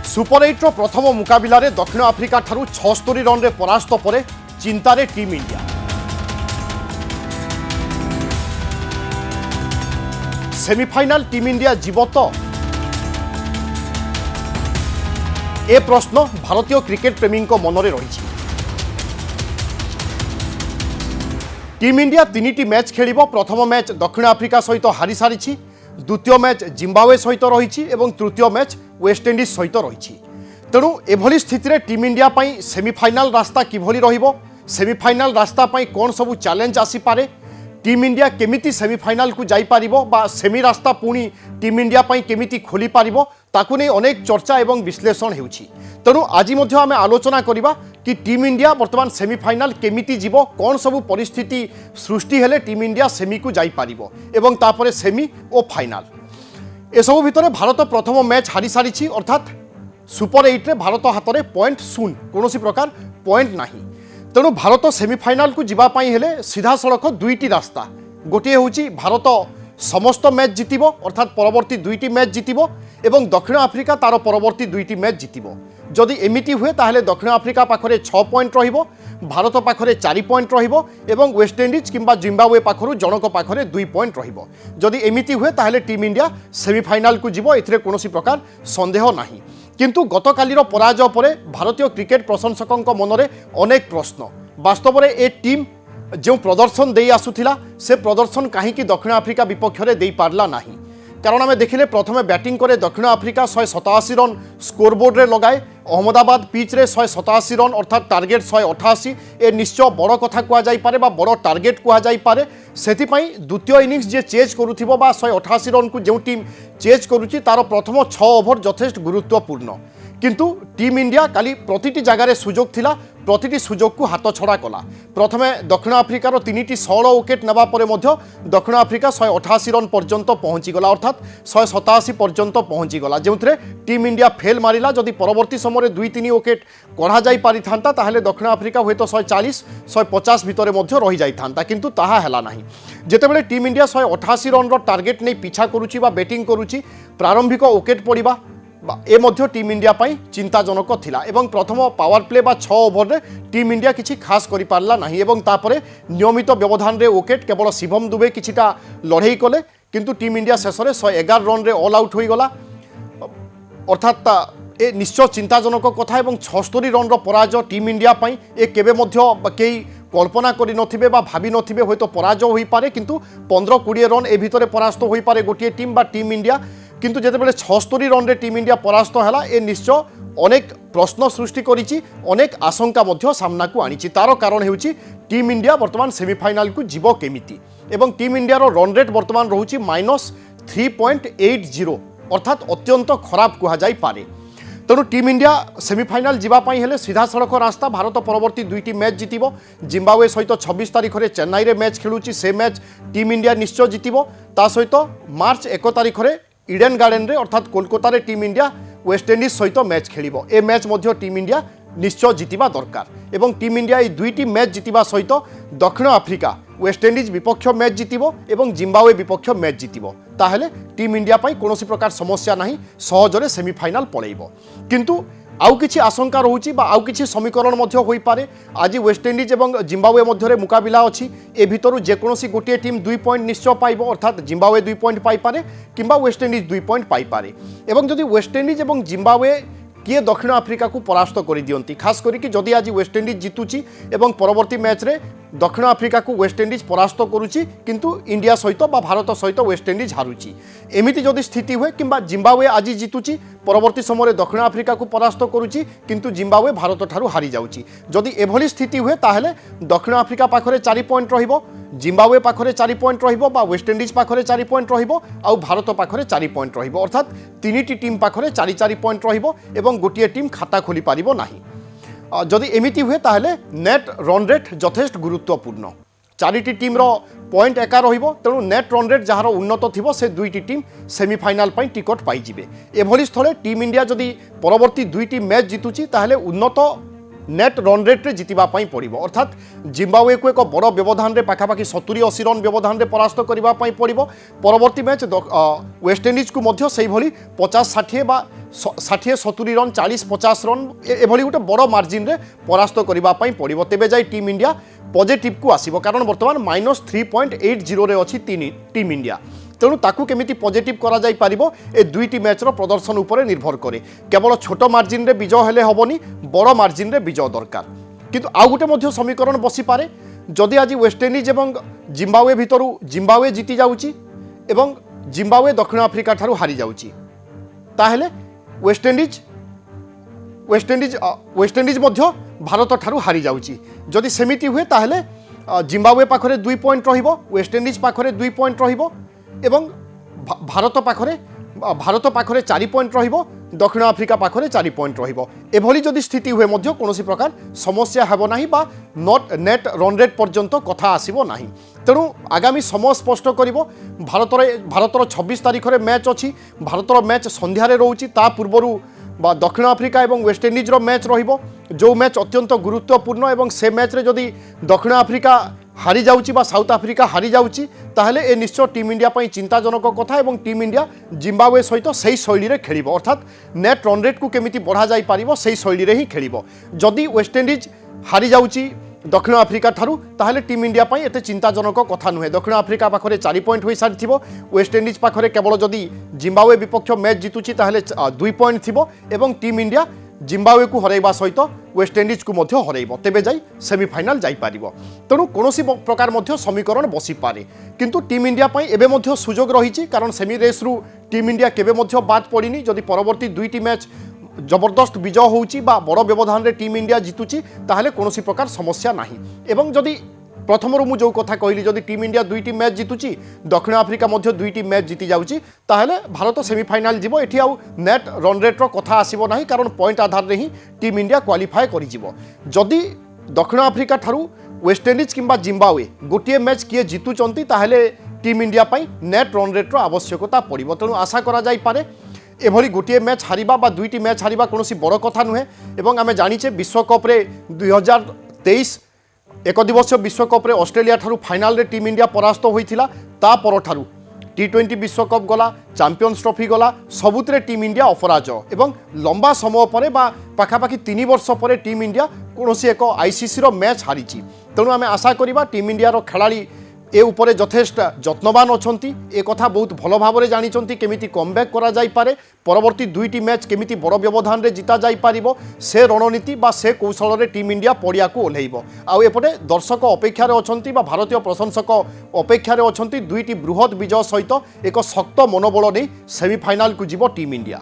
Super 8 रो प्रथम मुकाबिला रे दक्षिण आफ्रिका ठारू 76 रन रे परास्त परे चिंतारे team India. Semifinal team India जीव तो ए प्रश्न भारतीय क्रिकेट प्रेमी मनरे रही। टीम इंडिया 3टी मैच खेलिबो। प्रथम मैच दक्षिण आफ्रिका सहित हारी सारी, द्वितीय मैच जिम्बाब्वे सहित रही और तृतीय मैच वेस्टइंडीज सहित रही। तेणु एभली स्थिति रे टीम इंडिया पई सेमीफाइनल रास्ता किभली रहिबो, सेमीफाइनल रास्ता पई कोन सबु चैलेंज आसी पारे, टीम इंडिया केमिति सेमीफाइनल को जाई पारिबो बा सेमी रास्ता पुणी टीम इंडिया पई केमिति खोली पारिबो ताकू नै अनेक चर्चा एवं विश्लेषण हेउछि। तेणु आज मध्य आमे आलोचना करिबा कि टीम इंडिया वर्तमान सेमीफाइनल केमिति जीवो, कोन सबु परिस्थिति सृष्टि हेले टीम इंडिया सेमी को जाई पारिबो एवं तापरे सेमी और फाइनल। एसबु भितर भारत प्रथम मैच हारी सारी, अर्थात सुपर 8 रे भारत हाथ में पॉइंट शून्य, कौन प्रकार पॉइंट नहीं। तेणु भारत सेमीफाइनल को जीवाई हेले सीधा सड़क दुईटी रास्ता। गोटे हूँ भारत समस्त मैच जितिबो, अर्थात परवर्ती 2टी मैच जितिबो एवं दक्षिण आफ्रिका तार परवर्ती 2टी मैच जितिबो। जदि एमिति हुए ताहले दक्षिण आफ्रिका पाखरे 6 पॉइंट रहिबो, भारत पाखरे 4 पॉइंट रहिबो एवं वेस्टइंडीज किंबा जिम्बाब्वे पाखरु जनक पाखरे 2 पॉइंट रहिबो। जदि एमिति हुए ताहले टीम इंडिया सेमीफाइनल को जीवो, एथिरे कोनोसी प्रकार संदेह नहीं। किंतु गतकालीर पराजय परे भारतीय क्रिकेट प्रशंसकों मनरे अनेक प्रश्न। वास्तव में ए टीम जो प्रदर्शन दे आसुथिला से प्रदर्शन कहीं दक्षिण आफ्रिका विपक्ष में दे पारला नहीं। कारण आम देखिले प्रथमे बैटिंग करे दक्षिण आफ्रिका 187 रन स्कोरबोर्ड रे लगाए। अहमदाबाद पिच रे 187 रन अर्थात टार्गेट 188। ए निश्चय बड़ कथा कह जाई पारे बा बड़ टार्गेट कह जाई पारे। सेथिपई द्वितीय इनिंग्स जे चेज करुथिबो बा 188 रन को जो टीम चेज करुची तार प्रथम 6 ओवर यथेष्ट गुरुत्वपूर्ण। किंतु टीम इंडिया काली प्रतिटी जगार सुजोग थिला, प्रतिटी सुजोग को हाथ छड़ा कला। प्रथमे दक्षिण आफ्रिकार 3टी षोहल विकेट नेबा परे मध्य दक्षिण आफ्रिका 188 रन पर्यंत पहुँचीगला, अर्थात 187 पर्यंत पहुँचीगला, जो टीम इंडिया फेल मारिला। जदि परवर्ती समय 2-3 विकेट कढ़ा जाई पारि थांता ताहले दक्षिण आफ्रिका हुए तो 140-150 भितर मध्य रही जाई थांता, किंतु ताहा हैला नाही। जेतेबेले टीम इंडिया 188 रन रो टार्गेट नहीं पिछा करुची बा बैटिंग करुची, प्रारंभिक विकेट पड़िबा ए मध्य टीम इंडिया पाई चिंताजनक थिला एवं प्रथम पावर प्ले बा 6 ओवर रे टीम इंडिया किछि खास करि पारला नाही एवं तापरे नियमित व्यवधान रे विकेट केवल शिवम दुबे किछिटा लड़ाई कले, किंतु टीम इंडिया शेष में 111 रन रे ऑल आउट हो गला। अर्थात ए निश्चय चिंताजनक कथा एवं 76 रन रो पराजय टीम इंडिया पाई ए केबे मध्य केई कल्पना करि नथिबे बा भाबी नथिबे। होय तो पराजय होई पारे, किंतु 15-20 रन ए भितरे परास्त होई पारे गोटे टीम बा टीम इंडिया। किंतु जेतेबेले 76 रन रे टीम इंडिया परास्त हैला ए निश्चय अनेक प्रश्न सृष्टि करिछि, अनेक आशंका मध्य सामना को आनिछि। तार कारण हेउछि टीम इंडिया वर्तमान सेमीफाइनल को जीव केमिति एवं टीम इंडिया रो रन रेट वर्तमान रहुछि -3.80, अर्थात अत्यंत खराब कहा जाई पारे। तेणु टीम इंडिया सेमीफाइनल जीवाई हेले सीधा सड़क रास्ता। भारत परवर्ती 2टी मैच जितिबो। जिम्बाब्वे सहित 26 तारिख में चेन्नई रे मैच खेलुछि, से मैच टीम इंडिया निश्चय जितिबो। ता सहित मार्च 1 तारिख में इडेन गार्डन रे अर्थात कोलकाता रे टीम इंडिया वेस्टइंडीज सहित मैच खेलिबो। ए मैच मध्य टीम इंडिया निश्चय जितिबा दरकार एवं टीम इंडिया ए 2टी मैच जितिबा सहित दक्षिण आफ्रिका वेस्टइंडीज विपक्ष मैच जितिबो एवं जिम्बाब्वे विपक्ष मैच जितिबो, ताहेले टीम इंडिया पाई कोनोसी प्रकार समस्या नाही, सहजरे सेमीफाइनल पळेइबो। किंतु आउ किछि आशंका रहुछि बा आउ किछि समीकरण मध्य होई पारे। आज वेस्टइंडीज एवं जिम्बाब्वे मध्य मुकाबिला अछि, ए भितरु जेकोसी गोटे टीम 2 पॉइंट निश्चय पाइबो, अर्थात जिम्बाब्वे 2 पॉइंट पाई पारे किंबा वेस्टइंडीज 2 पॉइंट पाई पारे। एवं जदि वेस्टइंडीज एवं जिम्बाब्वे किए दक्षिण आफ्रिका को परास्त कर दियंती, खास करिक जदि आज वेस्टइंडीज जितुची एवं परवर्ती मैच रे दक्षिण आफ्रिका को वेस्टइंडीज परास्त करुची, किंतु इंडिया सहित बा भारत सहित वेस्टइंडीज हारुची, एमिति जदि स्थिति हुए किंबा जिम्बाब्वे आज जितुची परवर्ती समय दक्षिण आफ्रिका को परास्त करुची, किंतु जिम्बाब्वे भारत ठारू हारी जाउची, जदि एभली स्थिति हुए ताहले दक्षिण आफ्रिका पाखरे 4 पॉइंट रहिबो, जिम्बाब्वे पाखरे 4 पॉइंट रहिबो बा वेस्टइंडीज पाखरे 4 पॉइंट रहिबो आउ भारत पाखरे 4 पॉइंट रहिबो, अर्थात 3टी टीम पाखरे 4 पॉइंट रहिबो एवं गोटे टीम खाता खोली पारिबो नाही। जदि एमिति हुए ताहले नेट रन रेट यथेष्ट गुरुत्वपूर्ण। 4टी टीम रो पॉइंट एका रहिबो, तेणु नेट रन रेट जहार उन्नत थिबो से 2टी टीम सेमीफाइनल पई टिकट पाई जिवे। एभली स्थले टीम इंडिया जदि परवर्ती 2टी मैच जितुची ताहले उन्नत नेट रन रेट्रे जितवा पड़ो अर्थात जिम्बाब्वे को एक बड़ व्यवधान में पाखापाखि 70-80 रन व्यवधान में परास्त करने पड़ो। परवर्ती मैच वेस्टइंडीज को 50-60 बा 60-70 रन 40-50 रन एभली गोटे बड़ मार्जिन रे परास्त करने पड़ो। तेबे जाई टीम इंडिया पॉजिटिव को आसीबो कारण वर्तमान -3.80 रे अछि टीम इंडिया। तेणु ताकू केमिति पॉजिटिव करा जाई पारिबो ए दुईटी मैचर प्रदर्शन उपरे निर्भर करे। केवल छोट मार्जिन रे विजय हेले हबनी बड़ मार्जिन रे विजय दरकार। किंतु आउ गोटे मध्य समीकरण बसी पारे जदि आज वेस्टइंडीज एवं जिम्बाब्वे भितरु जिम्बाब्वे जीति जाउची एवं जिम्बाब्वे दक्षिण आफ्रिका ठारू हारी जाउची ताहेले वेस्टइंडीज मध्य भारत ठारू हारी जाउची। जदि सेमिति हुए ताहेले जिम्बाब्वे पाखरे 2 पॉइंट रहिबो वेस्टइंडीज पाखरे 2 पॉइंट रहिबो एवं भारत पाखरे 4 पॉइंट रहिबो दक्षिण आफ्रिका पाखरे 4 पॉइंट रहिबो। एभली जदि स्थिति हुए मध्य कोनोसी प्रकार समस्या हेबो नाही बा नॉट नेट रन रेट पर्यंत कथा आसीबो नाही। तेणु आगामी समय स्पष्ट करिबो। भारतर 26 तारिख रे मैच अछि। भारतर मैच संध्यारे रहउची ता पूर्वरु बा दक्षिण आफ्रिका एवं वेस्टइंडीज रो मैच रहिबो जो मैच अत्यंत गुरुत्वपूर्ण एवं से मैच रे जदि दक्षिण आफ्रिका हारी जाउची बा साउथ आफ्रिका हारी जाउची ताहले ए निश्चय टीम इंडिया पई चिंताजनक कथा एवं टीम इंडिया जिम्बाब्वे सहित सही शैली रे खेलिबो अर्थात नेट रन रेट को केमिति बढ़ा जाई पारिबो सही शैली रे ही खेलिबो। जदि वेस्टइंडीज हारी जाउची दक्षिण आफ्रिका ठारू ताहले टीम इंडिया पई एते चिंताजनक कथा नुहे। दक्षिण आफ्रिका पाखरे 4 पॉइंट होई सारिथिबो वेस्टइंडीज पाखरे केवल जदि जिम्बाब्वे विपक्ष मैच जितुची ताहले 2 पॉइंट थिबो एवं टीम इंडिया जिम्बाब्वे को हरैबा सहित वेस्टइंडीज को मध्य हरैबो तेबे जाई सेमीफाइनाल जाई पारिबो। तेणु कोनोसी प्रकार मध्य समीकरण बसी पारे किंतु टीम इंडिया पई एबे मध्य सुजोग रहिछि कारण सेमी रेस रु टीम इंडिया केबे मध्य बाद पड़िनी। जदि परवर्ती दुईटी मैच जबरदस्त विजय होउची बा बड़ व्यवधान रे टीम इंडिया जितुची ताहले कोनोसी प्रकार समस्या नाही। एवं जदि प्रथमरु मु जो कथा कहली जदि टीम इंडिया दुईटी मैच जितुची दक्षिण आफ्रिका मध्य दुईटी मैच जीति जाउची ताहले भारत सेमीफाइनाल जीवो। एठी आउ नेट रन रेट रो कथा आसीबो नाही कारण पॉइंट आधार रे ही टीम इंडिया क्वालिफाई करि जीवो। जदि दक्षिण आफ्रिका ठारू वेस्टइंडीज किंबा जिम्बाब्वे गोटे मैच किए जितुचंती ताहले टीम इंडिया पई नेट रन रेट रो आवश्यकता पड़िबो। तेणु आशा करा जाई पारे एभली गोटे मैच हारिबा बा दुईटी मैच हारिबा कोनोसी बड़ कथा नुहे। एवं आमे जानिचे विश्वकप रे 2023 एक दिवसीय विश्वकप रे ऑस्ट्रेलिया ठारू फाइनाल रे टीम इंडिया परास्त होइथिला ता पर ठारू T20 विश्वकप गला चैंपियंस ट्रॉफी गला सबुतरे टीम इंडिया अपराज एवं लंबा समय पर बा पाखापाखि 3 वर्ष पर टीम इंडिया कोनोसी एक आईसीसी रो मैच हारिची। तेणु आमे आशा करिबा टीम इंडिया रो खेलाड़ी ए उपरे यथेष्ट जत्नवान अछंती ए कथा बहुत भल भाव में जानिचंती केमिति कमबैक करा जाई पारे परवर्ती दुईटी मैच केमिति बड़ व्यवधान रे जिता जाई पारिबो से रणनीति बा से कौशल रे टीम इंडिया पड़िया को ओल्हेइबो। आउ एपटे दर्शक अपेक्षार अछंती बा भारतीय प्रशंसक अपेक्षार अछंती दुईटी बृहत विजय सहित एक शक्त मनोबल नहीं सेमीफाइनाल को जीवो टीम इंडिया।